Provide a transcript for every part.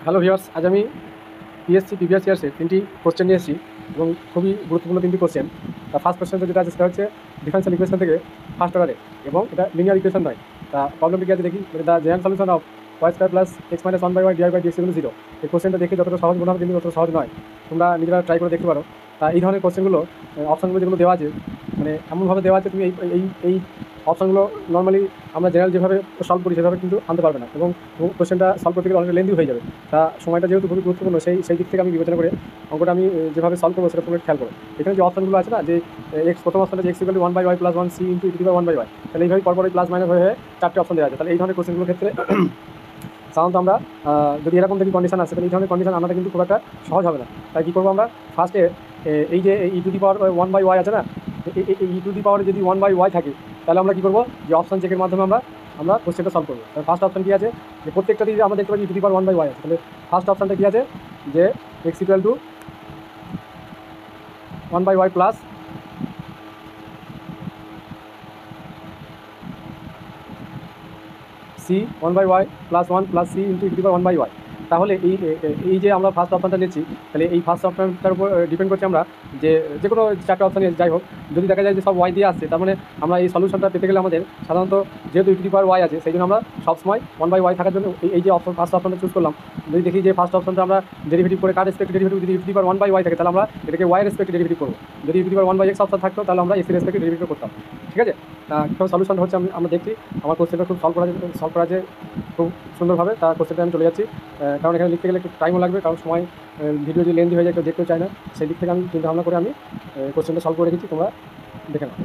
Hello viewers, আজ আমি PSC previous ইয়ার্সে 3টি কোশ্চেন নিয়ে এসেছি এবং খুবই গুরুত্বপূর্ণ 3টি কোশ্চেন। তা ফার্স্ট কোশ্চেনটা যেটা আছে সেটা হচ্ছে ডিফারেন্সিয়াল ইকুয়েশন থেকে ফার্স্ট অর্ডারে, এবং এটা লিনিয়ার ইকুয়েশন নয়। তা প্রবলেমটি কি আছে দেখি। The general solution of y square plus x minus 1/y dy by dx equal 0। এই কোশ্চেনটা দেখে যতটা সহজ মনে হবে কিন্তু ততটা সহজ নয়, তোমরা নিজেরা ট্রাই করে দেখতে পারো। তা এই ধরনের কোশ্চেনগুলো অপশানগুলো যেগুলো দেওয়া আছে, মানে এমনভাবে দেওয়া আছে তুমি এই এই এই অপশানগুলো নর্মালি আমরা জেনারেল যেভাবে সলভ করি সেভাবে কিন্তু আনতে পারবে না, এবং কোশ্চেনটা সলভ করতে গেলে অনেক লেন্দি হয়ে যাবে। তা সময়টা যেহেতু খুবই গুরুত্বপূর্ণ, সেই দিক থেকে আমি বিবেচনা করে অঙ্কটা আমি যেভাবে সলভ করবো সেটা তোমরা খেয়াল করো। এখানে যে অপশানগুলো আছে না, যে এক্স প্রথম অপশানটা যে x equal to 1/y plus 1 C into e to the power 1/y, তাহলে এইভাবে পরপর প্লাস মাইনাস হয়ে 4টে অপশান দেওয়া আছে। তাহলে এই ধরনের কোশ্চেনগুলোর ক্ষেত্রে সাধারণত আমরা যদি এরকম দেখি কন্ডিশন আছে, তাহলে এই ধরনের কন্ডিশন আনাটা কিন্তু খুব একটা সহজ হবে না। তাই কী করবো আমরা, ফার্স্টে এই যে ই টু দি পাওয়ার 1/y আছে না, ই টু দি পাওয়ারে যদি 1/y থাকে, তাহলে আমরা কী করবো, যে অপশান চেকের মাধ্যমে আমরা কোশ্চেনটা সলভ করবো। ফার্স্ট অপশান কী আছে, যে প্রত্যেকটা দিয়ে আমরা দেখতে পাচ্ছি ই টু দি পাওয়ার 1/y আছে। তাহলে ফার্স্ট অপশানটা কী আছে, যে x equal to 1/y plus C 1/y plus 1 plus C into e to the power 1/y। তাহলে এই যে আমরা ফার্স্ট অপশানটা নিচ্ছি, তাহলে এই ফার্স্ট অপশানটার উপর ডিপেন্ড করছি আমরা, যে কোনো 4টে অপশান যাই হোক, যদি দেখা যায় যে সব ওয়াই দিয়ে আসছে, তার মানে আমরা এই সলিউশনটা পেতে গেলে আমাদের সাধারণত যেহেতু ই টু দি পাওয়ার ওয়াই আছে, সেই জন্য আমরা সবসময় 1/y থাকার জন্য এই যে অপশন ফার্স্ট অপশানটা চুজ করলাম। যদি দেখি যে ফার্স্ট অপশানটা আমরা ডেরিভেটিভ করে কার রেসপেক্ট ডেরিভেটিভ, যদি ই টু দি পাওয়ার 1/y থাকে তাহলে আমরা এটাকে ওয়াই রেসপেক্ট ডেরিভেটিভ করবো। যদি ই to the power 1/x option থাকতো তাহলে আমরা এক্স রেসপেক্ট ডেরিভেটিভ করতাম। ঠিক আছে, কীভাবে সলিউশনটা হচ্ছে আমরা দেখছি। আমার কোশ্চেনটা খুব সলভ করা আছে খুব সুন্দরভাবে। তার কোশ্চেনটা আমি চলে যাচ্ছি, কারণ এখানে লিখতে গেলে একটু টাইমও লাগবে, কারণ সময় ভিডিও যদি লেন্দি হয়ে যায় কেউ দেখতেও চায় না। সেই দিক থেকে আমি চিন্তা ভাবনা করে আমি কোশ্চেনটা সলভ করে রেখেছি, তোমরা দেখে নাও।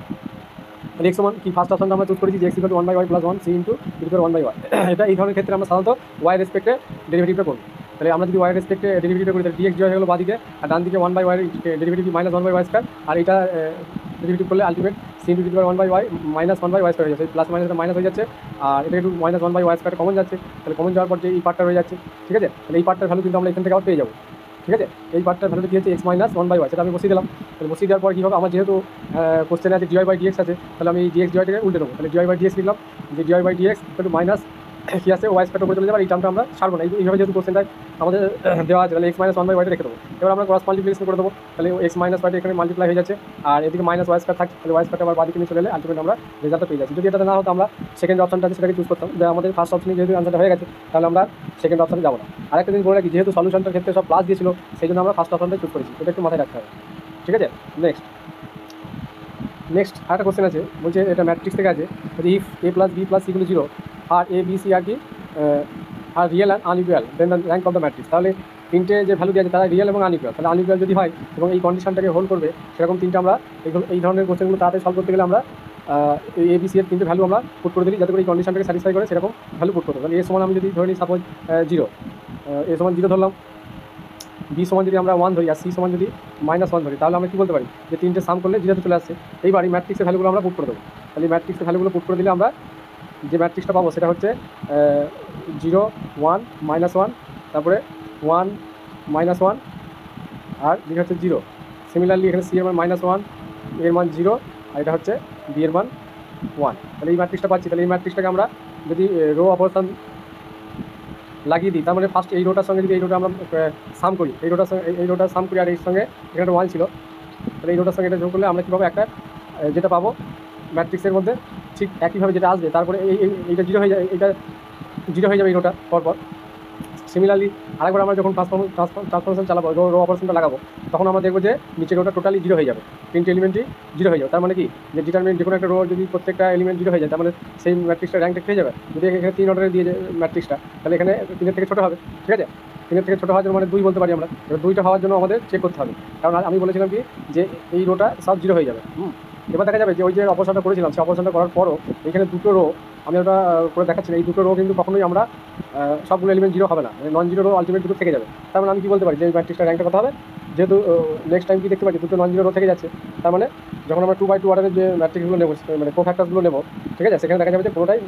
তাহলে এক্স সমান কি, ফার্স্ট অপশনটা আমরা চুজ করেছি যে x equal to 1/y plus 1 C into e to the power 1/y। এটা এই ধরনের ক্ষেত্রে আমরা সাধারণত ওয়াই রেসপেক্টে ডেরিভেটিভটা করব। তাহলে আমরা যদি ওয়াই রেসপেক্টে ডেরিভেটিভটা করি, তাহলে ডিএক্স হয়ে গেলো বাদিকে, আর ডান দিকে 1/y derivative minus 1/y square, আর এটা ডেরিভেটিভ করলে ultimate C into e to the power 1/y minus 1/y square হয়ে যাচ্ছে। প্লাস মাইনাসটা মাইনাস হয়ে যাচ্ছে, আর এটা একটু মাইনাস 1/y স্কয়ার কমন যাচ্ছে। তাহলে কমন যাওয়ার পর যে এই পার্টটা রয়ে যাচ্ছে, ঠিক আছে। তাহলে এই পার্টটার ভ্যালু কিন্তু আমরা এখান থেকে আবার পেয়ে যাবো। ঠিক আছে, এই পার্টটার ভ্যালুটা কী হচ্ছে, এক্স মাইনাস 1/y, সেটা আমি বসিয়ে দিলাম। তাহলে বসিয়ে দেওয়ার পর কী হবে, আমার যেহেতু কোশ্চেনে আছে ডিআই বাই ডিএক্স আছে, তাহলে আমি ডিএক্স ডিআইটাকে উল্টে দেবো। তাহলে ডিআই বাই ডিএক্স লিখলাম, যে ডিআই বাই ডিএক্স একটু মাইনাস কী আছে ওয়াই স্কয়ারটা উপরে চলে যাবে, এই টার্মটা আমরা ছাড়বো না। এইভাবে যেহেতু কোশ্চেনটা আমাদের দেওয়া আছে, তাহলে এক্স মাইনাস 1/y রেখে দেবো। এবার আমরা ক্রস মাল্টিপ্লিকেশন করে দেবো, তাহলে এক্স মাইনাস ওয়াইটা এখানে মাল্টিপ্লাই হয়ে যাচ্ছে, আর এদিকে মাইনাস ওয়াই স্কয়ার থাকছে, তাহলে ওয়াই স্কয়ারটা আবার বাদিকে নিয়ে চলে এলে আলটিমেট আমরা রেজাল্টটা পেয়ে যাচ্ছি। যদি এটা না হতো আমরা সেকেন্ড অপশনটা আছে সেটাকে চুজ করতাম, যে আমাদের ফার্স্ট অপশনে যেহেতু আনসারটা হয়ে গেছে, তাহলে আমরা সেকেন্ড অপশনে যাবো না। আরেকটা জিনিস বলে রাখি, যেহেতু সলিউশনটার ক্ষেত্রে সব প্লাস দিয়েছিল, সেই জন্য আমরা ফার্স্ট অপশনটা চুজ করেছি, এটা একটু মাথায় রাখতে হবে। ঠিক আছে, নেক্সট আরেকটা কোশ্চেন আছে, বলছে এটা ম্যাট্রিক্স থেকে আছে, if A plus B plus C equal 0 আর এ বি সি আর কি আর real and unequal, then the rank of the matrix. তাহলে তিনটে যে ভ্যালু দিয়ে আছে তারা রিয়েল এবং আনইকুয়াল। তাহলে আনইকুয়াল যদি হয় এবং এই কন্ডিশনটাকে হোল্ড করবে, সেরকম তিনটে আমরা এই ধরনের কোশ্চেনগুলো তাড়াতাড়ি সলভ করতে গেলে আমরা এ বি সি এর তিনটে ভ্যালু আমরা পুট করে দিই, যাতে করে এই কন্ডিশনটাকে স্যাটিসফাই করে সেরকম ভ্যালু পুট করতে। তাহলে এ সমান আমি যদি ধরে নিই সাপোজ 0, এ সমান 0 ধরলাম, বি সমান যদি আমরা 1 ধরি, আর সি সমান যদি -1 ধরি, তাহলে আমরা কী বলতে পারি, যে তিনটে সাম করলে 0তে চলে আসছে। এইবার এই ম্যাট্রিক্সের ভ্যালুগুলো আমরা পুট করে দেবো। তাহলে এই ম্যাট্রিক্সের ভ্যালুগুলো পুট করে দিলে আমরা যে ম্যাট্রিক্সটা পাবো সেটা হচ্ছে 0 1 -1, তারপরে 1 -1, আর যেটা হচ্ছে 0। সিমিলারলি এখানে সি এর মান -1, এর মান 0, আর এটা হচ্ছে বি এর মান 1। তাহলে এই ম্যাট্রিক্সটা পাচ্ছি। তাহলে এই ম্যাট্রিক্সটাকে আমরা যদি রো অপারেশন লাগিয়ে দিই, তার মানে ফার্স্ট এই রোটার সঙ্গে যদি এই রোটা আমরা সাম করি, এই রোটার সাম করি, আর এর সঙ্গে এখানে 1 ছিল, তাহলে এই রোটার সঙ্গে এটা যোগ করলে আমরা কী পাবো, একটা যেটা পাবো ম্যাট্রিক্সের মধ্যে ঠিক একইভাবে যেটা আসবে, তারপরে এইটা 0 হয়ে যায়, এইটা 0 হয়ে যাবে এই রোটা পরপর। সিমিলারলি আরেকবার আমরা যখন ট্রান্সফরমেশন চালাবো, রো অপারেশনটা লাগাবো, তখন আমরা দেখবো যে নিচের রোটা টোটালি 0 হয়ে যাবে, তিনটে এলিমেন্টই 0 হয়ে যাবে। তার মানে কি, যে ডিটারমিনেন্ট যে কোনো একটা রো যদি প্রত্যেকটা এলিমেন্ট 0 হয়ে যায়, তার মানে সেই ম্যাট্রিক্সটা র্যাঙ্ক পেয়ে যাবে। যদি এখানে 3 অর্ডারে দিয়ে যায় ম্যাট্রিক্সটা, তাহলে এখানে 3-এর থেকে ছোটো হবে। ঠিক আছে, 3-এর থেকে ছোটো হওয়ার জন্য মানে 2 বলতে পারি আমরা। এবার 2টা হওয়ার জন্য আমাদের চেক করতে হবে, কারণ আমি বলেছিলাম কি, যে এই রোটা সব 0 হয়ে যাবে। এবার দেখা যাবে যে ওই যে অপারেশনটা করেছিলাম, সেই অপারেশনটা করার পরও এখানে দুটো রো, আমি ওটা করে দেখাচ্ছি না, এই দুটো রো কিন্তু কখনোই আমরা সবগুলো এলিমেন্ট 0 হবে না, মানে নন 0 রো আলটিমেট দুটো থেকে যাবে। তার মানে আমি কী বলতে পারি, যে এই ম্যাট্রিক্সটা র্যাঙ্কটা কথা হবে, যেহেতু নেক্সট টাইম কি দেখতে পাচ্ছি দুটো নন 0 রো থেকে যাচ্ছে, তার মানে যখন আমরা 2/2 অর্ডারের যে ম্যাট্রিক্সগুলো নেবো, মানে কোফ্যাক্টরসগুলো নেবো, ঠিক আছে, সেখানে দেখা যাবে যে কোনোটাই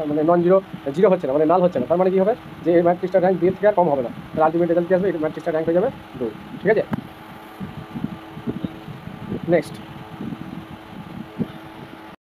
মানে নন 0 হচ্ছে না, মানে নাল হচ্ছে না। তার মানে কী হবে, যে এই ম্যাট্রিক্সটা র্যাঙ্ক 2 থেকে আর কম হবে না, তাহলে আলটিমেট রেজাল্ট কী আসবে, এই ম্যাট্রিক্সটা র্যাঙ্ক হয়ে যাবে 2। ঠিক আছে, নেক্সট